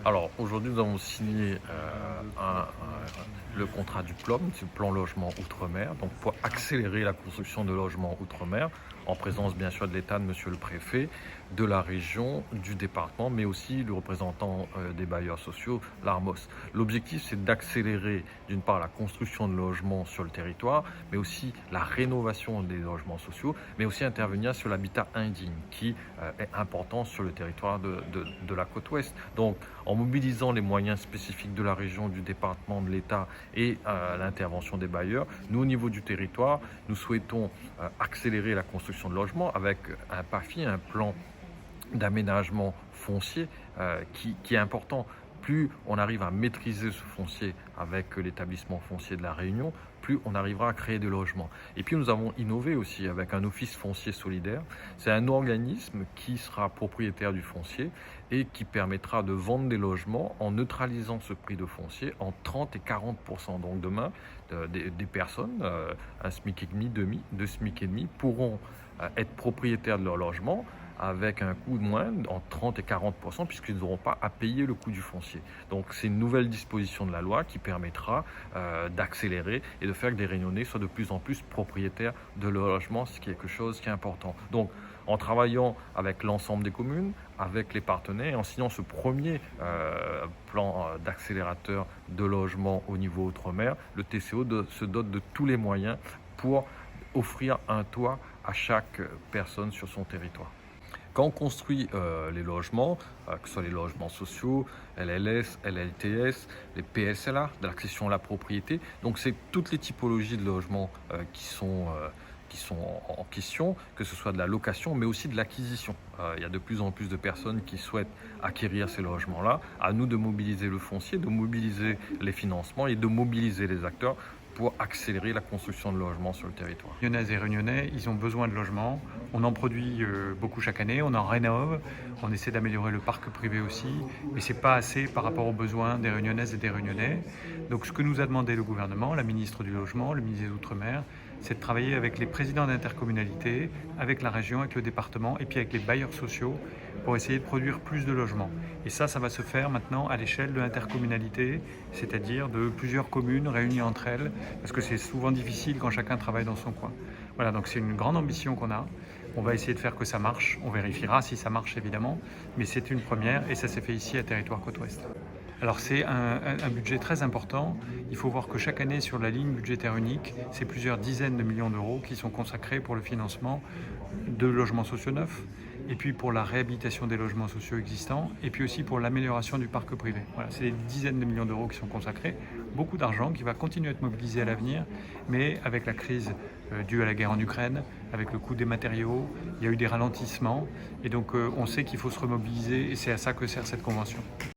Alors aujourd'hui, nous avons signé le contrat du PLOM, c'est le plan logement outre-mer, donc pour accélérer la construction de logements outre-mer, en présence bien sûr de l'État, de Monsieur le Préfet, de la région, du département, mais aussi le représentant des bailleurs sociaux, l'ARMOS. L'objectif, c'est d'accélérer d'une part la construction de logements sur le territoire, mais aussi la rénovation des logements sociaux, mais aussi intervenir sur l'habitat indigne, qui est important sur le territoire de la côte ouest. Donc, en mobilisant les moyens spécifiques de la région, du département, de l'État et l'intervention des bailleurs, nous, au niveau du territoire, nous souhaitons accélérer la construction de logements avec un PAFI, un plan d'aménagement foncier qui est important. Plus on arrive à maîtriser ce foncier avec l'établissement foncier de la Réunion, plus on arrivera à créer des logements. Et puis nous avons innové aussi avec un office foncier solidaire. C'est un organisme qui sera propriétaire du foncier et qui permettra de vendre des logements en neutralisant ce prix de foncier en 30 et 40%. Donc demain, des personnes, un SMIC et demi, deux SMIC et demi, pourront être propriétaires de leur logement avec un coût de moins en 30 et 40% puisqu'ils n'auront pas à payer le coût du foncier. Donc c'est une nouvelle disposition de la loi qui permettra d'accélérer et de faire que des Réunionnais soient de plus en plus propriétaires de leur logement, ce qui est quelque chose qui est important. Donc en travaillant avec l'ensemble des communes, avec les partenaires, et en signant ce premier plan d'accélérateur de logement au niveau outre-mer, le TCO se dote de tous les moyens pour offrir un toit à chaque personne sur son territoire. Quand on construit les logements, que ce soit les logements sociaux, LLS, LLTS, les PSLA, de l'accession à la propriété, donc c'est toutes les typologies de logements qui sont en question, que ce soit de la location, mais aussi de l'acquisition. Il y a de plus en plus de personnes qui souhaitent acquérir ces logements-là. À nous de mobiliser le foncier, de mobiliser les financements et de mobiliser les acteurs pour accélérer la construction de logements sur le territoire. Réunionnaises et Réunionnais, ils ont besoin de logements. On en produit beaucoup chaque année, on en rénove, on essaie d'améliorer le parc privé aussi, mais c'est pas assez par rapport aux besoins des Réunionnaises et des Réunionnais. Donc ce que nous a demandé le gouvernement, la ministre du Logement, le ministre des Outre-mer, c'est de travailler avec les présidents d'intercommunalité, avec la région, avec le département et puis avec les bailleurs sociaux pour essayer de produire plus de logements. Et ça va se faire maintenant à l'échelle de l'intercommunalité, c'est-à-dire de plusieurs communes réunies entre elles, parce que c'est souvent difficile quand chacun travaille dans son coin. Voilà, donc c'est une grande ambition qu'on a. On va essayer de faire que ça marche. On vérifiera si ça marche évidemment, mais c'est une première et ça s'est fait ici à Territoire Côte-Ouest. Alors c'est un budget très important. Il faut voir que chaque année sur la ligne budgétaire unique, c'est plusieurs dizaines de millions d'euros qui sont consacrés pour le financement de logements sociaux neufs, et puis pour la réhabilitation des logements sociaux existants, et puis aussi pour l'amélioration du parc privé. Voilà, c'est des dizaines de millions d'euros qui sont consacrés, beaucoup d'argent qui va continuer à être mobilisé à l'avenir, mais avec la crise due à la guerre en Ukraine, avec le coût des matériaux, il y a eu des ralentissements, et donc on sait qu'il faut se remobiliser, et c'est à ça que sert cette convention.